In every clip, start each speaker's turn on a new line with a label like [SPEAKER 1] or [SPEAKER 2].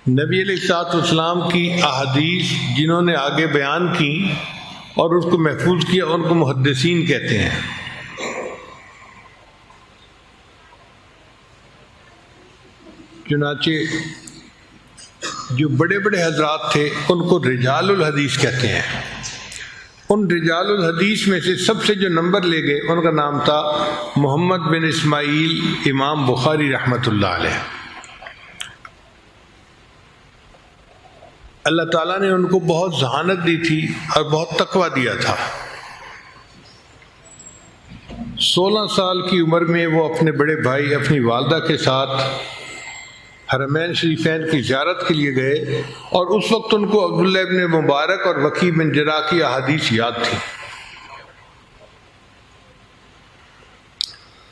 [SPEAKER 1] نبی علیہ الصلوۃ والسلام کی احادیث جنہوں نے آگے بیان کی اور اس کو محفوظ کیا ان کو محدثین کہتے ہیں۔ چنانچہ جو بڑے بڑے حضرات تھے ان کو رجال الحدیث کہتے ہیں۔ ان رجال الحدیث میں سے سب سے جو نمبر لے گئے ان کا نام تھا محمد بن اسماعیل امام بخاری رحمۃ اللہ علیہ۔ اللہ تعالیٰ نے ان کو بہت ذہانت دی تھی اور بہت تقویٰ دیا تھا۔ 16 سال کی عمر میں وہ اپنے بڑے بھائی اپنی والدہ کے ساتھ حرمین شریفین کی زیارت کے لیے گئے، اور اس وقت ان کو عبداللہ ابن مبارک اور وکیع بن جراح کی احادیث یاد تھی۔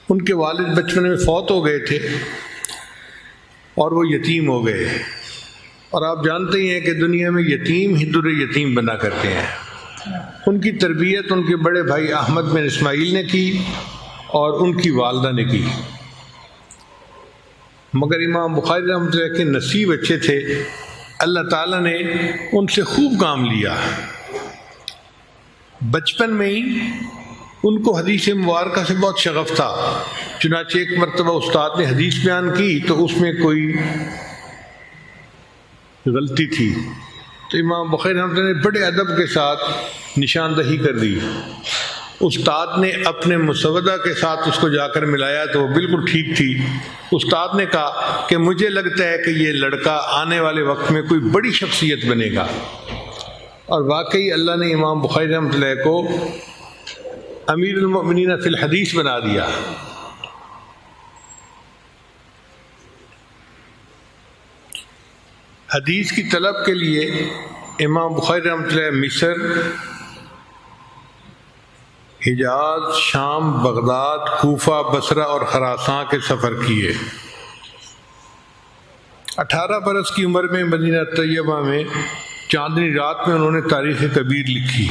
[SPEAKER 1] ان کے والد بچپن میں فوت ہو گئے تھے اور وہ یتیم ہو گئے، اور آپ جانتے ہی ہیں کہ دنیا میں یتیم ہی در یتیم بنا کرتے ہیں۔ ان کی تربیت ان کے بڑے بھائی احمد بن اسماعیل نے کی اور ان کی والدہ نے کی، مگر امام بخاری رحمۃ اللہ کے نصیب اچھے تھے، اللہ تعالیٰ نے ان سے خوب کام لیا۔ بچپن میں ہی ان کو حدیث مبارکہ سے بہت شغف تھا، چنانچہ ایک مرتبہ استاد نے حدیث بیان کی تو اس میں کوئی غلطی تھی، تو امام بخاری رحمۃ اللہ نے بڑے ادب کے ساتھ نشاندہی کر دی۔ استاد نے اپنے مسودہ کے ساتھ اس کو جا کر ملایا تو وہ بالکل ٹھیک تھی۔ استاد نے کہا کہ مجھے لگتا ہے کہ یہ لڑکا آنے والے وقت میں کوئی بڑی شخصیت بنے گا، اور واقعی اللہ نے امام بخاری رحمۃ اللہ کو امیر المؤمنین فی الحدیث بنا دیا۔ حدیث کی طلب کے لیے امام بخاری رحمۃ اللہ مصر، حجاز، شام، بغداد، کوفہ، بصرہ اور خراساں کے سفر کیے۔ 18 برس کی عمر میں مدینہ طیبہ میں چاندنی رات میں انہوں نے تاریخ کبیر لکھی۔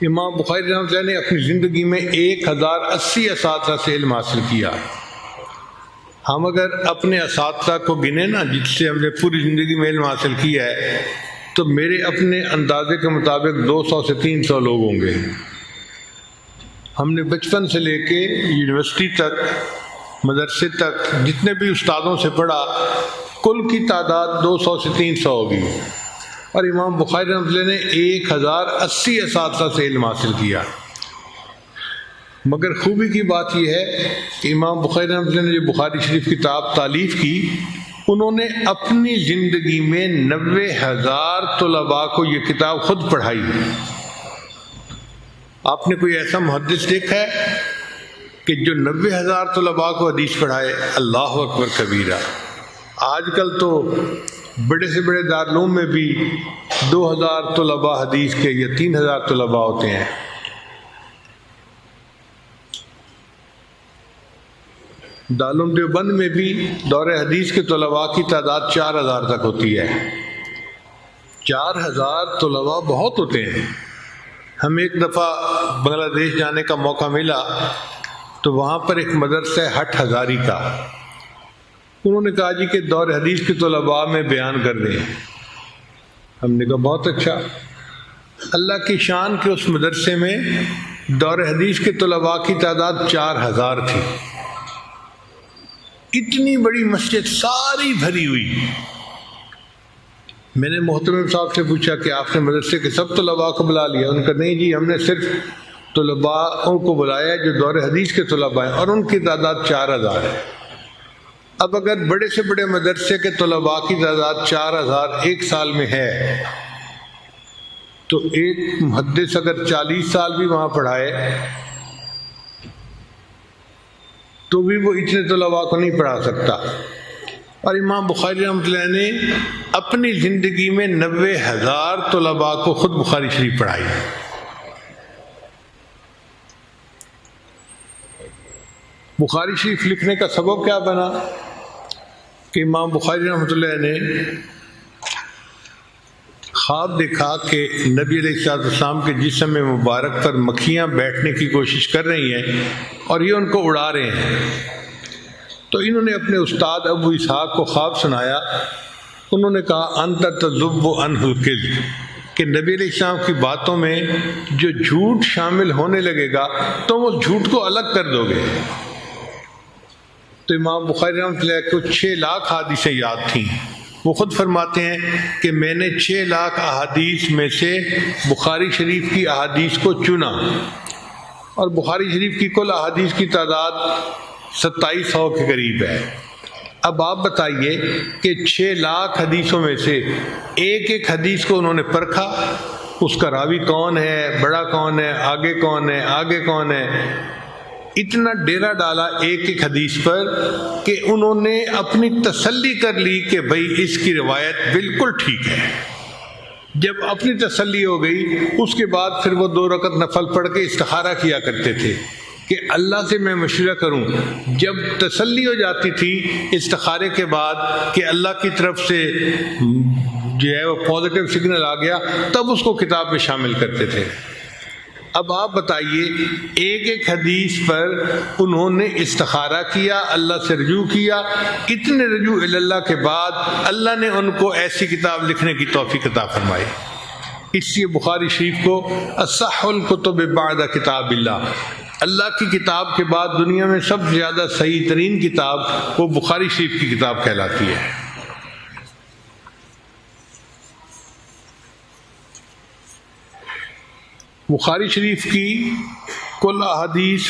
[SPEAKER 1] امام بخاری رحمۃ اللہ نے اپنی زندگی میں 1080 اساتذہ سے علم حاصل کیا۔ ہم اگر اپنے اساتذہ کو گنے نا جس سے ہم نے پوری زندگی میں علم حاصل کیا ہے تو میرے اپنے اندازے کے مطابق 200 سے 300 لوگ ہوں گے۔ ہم نے بچپن سے لے کے یونیورسٹی تک، مدرسے تک جتنے بھی استادوں سے پڑھا، کل کی تعداد 200 سے 300 ہوگی، اور امام بخاری رحمۃ اللہ نے 1080 اساتذہ سے علم حاصل کیا۔ مگر خوبی کی بات یہ ہے کہ امام بخاری رحمۃ اللہ نے جو بخاری شریف کتاب تالیف کی، انہوں نے اپنی زندگی میں 90,000 طلباء کو یہ کتاب خود پڑھائی۔ آپ نے کوئی ایسا محدث دیکھا ہے کہ جو 90,000 طلباء کو حدیث پڑھائے؟ اللہ اکبر کبیرہ۔ آج کل تو بڑے سے بڑے دارالعلوم میں بھی 2,000 طلباء حدیث کے یا 3,000 طلباء ہوتے ہیں۔ دارالعلوم دیوبند میں بھی دور حدیث کے طلباء کی تعداد 4,000 تک ہوتی ہے۔ 4,000 طلباء بہت ہوتے ہیں۔ ہم ایک دفعہ بنگلہ دیش جانے کا موقع ملا تو وہاں پر ایک مدرسہ ہے ہٹھ ہزاری کا، انہوں نے کہا جی کہ دور حدیث کے طلباء میں بیان کر دیں۔ ہم نے کہا بہت اچھا۔ اللہ کی شان کے اس مدرسے میں دور حدیث کے طلباء کی تعداد 4,000 تھی۔ اتنی بڑی مسجد ساری بھری ہوئی۔ میں نے محترم صاحب سے پوچھا کہ آپ نے مدرسے کے سب طلباء کو بلا لیا؟ ان کا نہیں جی، ہم نے صرف طلباء کو بلایا جو دور حدیث کے طلباء ہیں، اور ان کی تعداد 4,000 ہے۔ اب اگر بڑے سے بڑے مدرسے کے طلباء کی تعداد 4,000 ایک سال میں ہے تو ایک محدث اگر 40 سال بھی وہاں پڑھائے تو بھی وہ اتنے طلباء کو نہیں پڑھا سکتا۔ اور امام بخاری رحمۃ اللہ نے اپنی زندگی میں 90,000 طلباء کو خود بخاری شریف پڑھائی۔ بخاری شریف لکھنے کا سبب کیا بنا کہ امام بخاری رحمۃ اللہ نے خواب دیکھا کہ نبی علیہ السلام کے جسم مبارک پر مکھیاں بیٹھنے کی کوشش کر رہی ہیں اور یہ ان کو اڑا رہے ہیں۔ تو انہوں نے اپنے استاد ابو اسحاق کو خواب سنایا انہوں نے کہا انت تذب عنہ الکذب، کہ نبی علیہ السلام کی باتوں میں جو جھوٹ شامل ہونے لگے گا تم اس جھوٹ کو الگ کر دو گے۔ تو امام بخاری رحمۃ اللہ علیہ کو 6 لاکھ حدیثیں یاد تھیں۔ وہ خود فرماتے ہیں کہ میں نے 6 لاکھ احادیث میں سے بخاری شریف کی احادیث کو چنا، اور بخاری شریف کی کل احادیث کی تعداد 2700 کے قریب ہے۔ اب آپ بتائیے کہ 6 لاکھ حدیثوں میں سے ایک ایک حدیث کو انہوں نے پرکھا، اس کا راوی کون ہے، بڑا کون ہے، آگے کون ہے، آگے کون ہے، اتنا ڈیرا ڈالا ایک ایک حدیث پر کہ انہوں نے اپنی تسلی کر لی کہ بھئی اس کی روایت بالکل ٹھیک ہے۔ جب اپنی تسلی ہو گئی، اس کے بعد پھر وہ 2 رکعت نفل پڑھ کے استخارہ کیا کرتے تھے کہ اللہ سے میں مشورہ کروں۔ جب تسلی ہو جاتی تھی استخارے کے بعد کہ اللہ کی طرف سے جو ہے وہ پازیٹیو سگنل آ گیا، تب اس کو کتاب میں شامل کرتے تھے۔ اب آپ بتائیے ایک ایک حدیث پر انہوں نے استخارہ کیا، اللہ سے رجوع کیا، اتنے رجوع اللہ کے بعد اللہ نے ان کو ایسی کتاب لکھنے کی توفیق عطا فرمائی۔ اس لیے بخاری شریف کو اصح الکتب بعد کتاب اللہ کی کتاب کے بعد دنیا میں سب سے زیادہ صحیح ترین کتاب وہ بخاری شریف کی کتاب کہلاتی ہے۔ بخاری شریف کی کل احادیث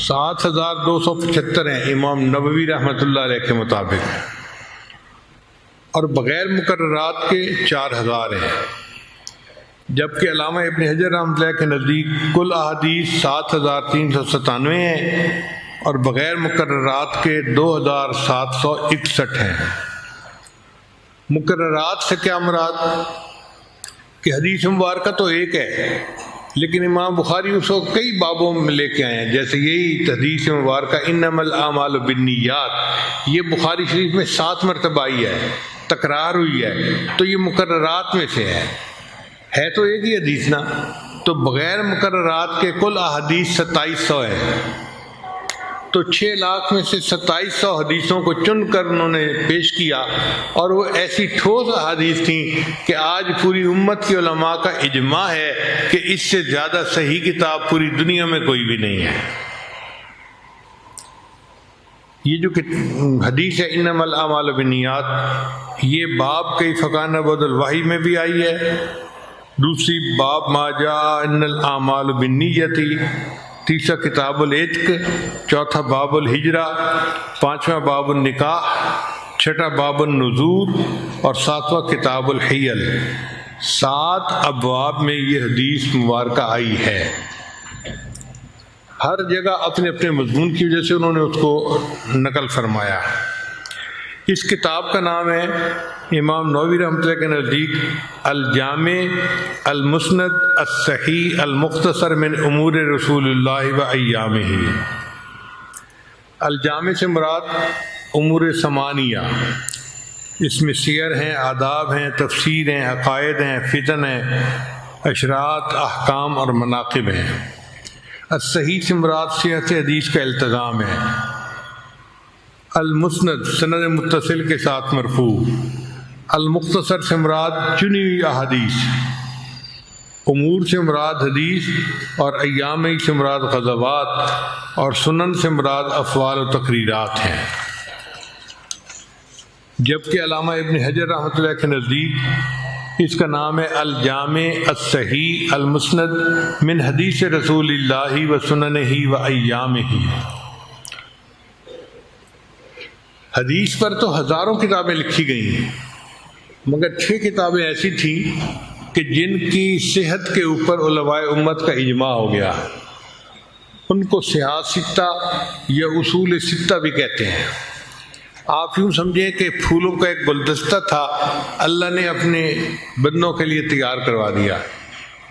[SPEAKER 1] 7275 ہیں امام نووی رحمۃ اللہ علیہ کے مطابق، اور بغیر مقررات کے 4000 ہیں، جبکہ علامہ ابن حجر رحمۃ اللہ کے نزدیک کل احادیث 7397 ہیں اور بغیر مقررات کے 2761 ہیں۔ مقررات سے کیا مراد؟ کہ حدیث مبارکہ تو ایک ہے، لیکن امام بخاری اس کو کئی بابوں میں لے کے آئے ہیں، جیسے یہی حدیث مبارکہ انما الاعمال بالنیات، یہ بخاری شریف میں 7 مرتبہ آئی ہے، تکرار ہوئی ہے، تو یہ مقررات میں سے ہے تو ایک ہی حدیث نا۔ تو بغیر مقررات کے کل احادیث 2700 ہیں، تو 6 لاکھ میں سے 2700 حدیثوں کو چن کر انہوں نے پیش کیا، اور وہ ایسی ٹھوس احادیث تھیں کہ آج پوری امت کے علماء کا اجماع ہے کہ اس سے زیادہ صحیح کتاب پوری دنیا میں کوئی بھی نہیں ہے۔ یہ جو حدیث ہے انما الاعمال بالنیات، یہ باب کیف کان بعد الوحی میں بھی آئی ہے، دوسری باب ما جاء ان الاعمال بالنیت، تیسرا کتاب العتق، چوتھا باب الہجرہ، پانچواں باب النکاح، چھٹا باب النذور، اور ساتواں کتاب الحیل۔ 7 ابواب میں یہ حدیث مبارکہ آئی ہے۔ ہر جگہ اپنے اپنے مضمون کی وجہ سے انہوں نے اس کو نقل فرمایا۔ اس کتاب کا نام ہے امام نووی رحمۃ اللہ کے نزدیک الجامع المسند الصحیح المختصر من امور رسول اللہ و ایامہ۔ الجامع سے مراد امور ثمانیہ، اس میں سیر ہیں، آداب ہیں، تفسیر ہیں، عقائد ہیں، فتن ہیں، اشراط، احکام اور مناقب ہیں۔ الصحیح سے مراد صحت حدیث کا التزام ہے۔ المسند سند متصل کے ساتھ مرفوع۔ المختصر سے مراد چنی ہوئی احادیث، امور سے مراد حدیث، اور ایام سے مراد غزوات، اور سنن سے مراد افعال و تقریرات ہیں۔ جبکہ علامہ ابن حجر رحمۃ اللہ کے نزدیک اس کا نام ہے الجامع الصحیح المسند من حدیث رسول اللہ و سننہ و ایامہ۔ حدیث پر تو ہزاروں کتابیں لکھی گئی ہیں، مگر 6 کتابیں ایسی تھیں کہ جن کی صحت کے اوپر علماء امت کا اجماع ہو گیا۔ ان کو صحاح ستہ یا اصول ستہ بھی کہتے ہیں۔ آپ یوں سمجھیں کہ پھولوں کا ایک گلدستہ تھا، اللہ نے اپنے بندوں کے لیے تیار کروا دیا۔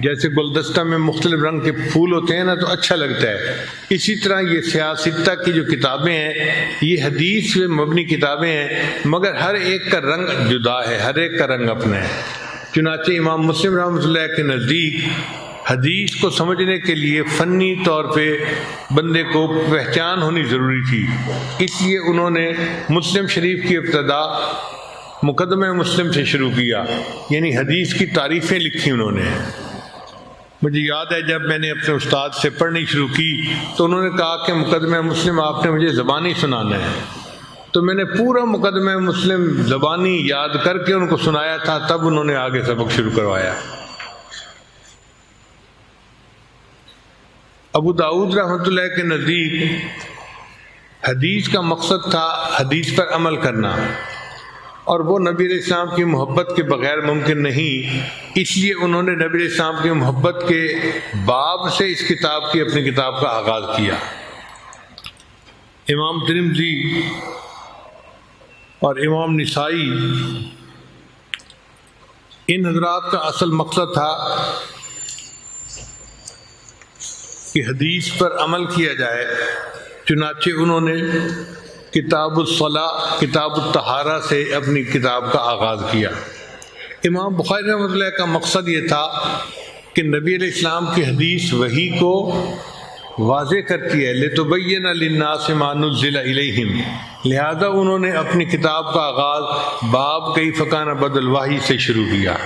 [SPEAKER 1] جیسے گلدستہ میں مختلف رنگ کے پھول ہوتے ہیں نا تو اچھا لگتا ہے، اسی طرح یہ صحاح ستہ کی جو کتابیں ہیں یہ حدیث پہ مبنی کتابیں ہیں، مگر ہر ایک کا رنگ جدا ہے، ہر ایک کا رنگ اپنا ہے۔ چنانچہ امام مسلم رحمۃ اللہ کے نزدیک حدیث کو سمجھنے کے لیے فنی طور پہ بندے کو پہچان ہونی ضروری تھی، اس لیے انہوں نے مسلم شریف کی ابتدا مقدمہ مسلم سے شروع کیا، یعنی حدیث کی تعریفیں لکھی انہوں نے۔ مجھے یاد ہے جب میں نے اپنے استاد سے پڑھنی شروع کی تو انہوں نے کہا کہ مقدمہ مسلم آپ نے مجھے زبانی سنانا ہے، تو میں نے پورا مقدمہ مسلم زبانی یاد کر کے ان کو سنایا تھا، تب انہوں نے آگے سبق شروع کروایا۔ ابو داؤد رحمۃ اللہ کے نزدیک حدیث کا مقصد تھا حدیث پر عمل کرنا، اور وہ نبی علیہ السلام کی محبت کے بغیر ممکن نہیں، اس لیے انہوں نے نبی علیہ السلام کی محبت کے باب سے اس کتاب کی اپنی کتاب کا آغاز کیا۔ امام ترمذی اور امام نسائی ان حضرات کا اصل مقصد تھا کہ حدیث پر عمل کیا جائے، چنانچہ انہوں نے کتاب الصلاۃ، کتاب الطہارہ سے اپنی کتاب کا آغاز کیا۔ امام بخاری رحمۃ اللہ کا مقصد یہ تھا کہ نبی علیہ السلام کی حدیث وحی کو واضح کرتی ہے، لِتُبَيِّنَ لِلنَّاسِ مَا نُزِّلَ إِلَيْهِمْ، لہذا انہوں نے اپنی کتاب کا آغاز باب کیف کان بدء الوحی سے شروع کیا۔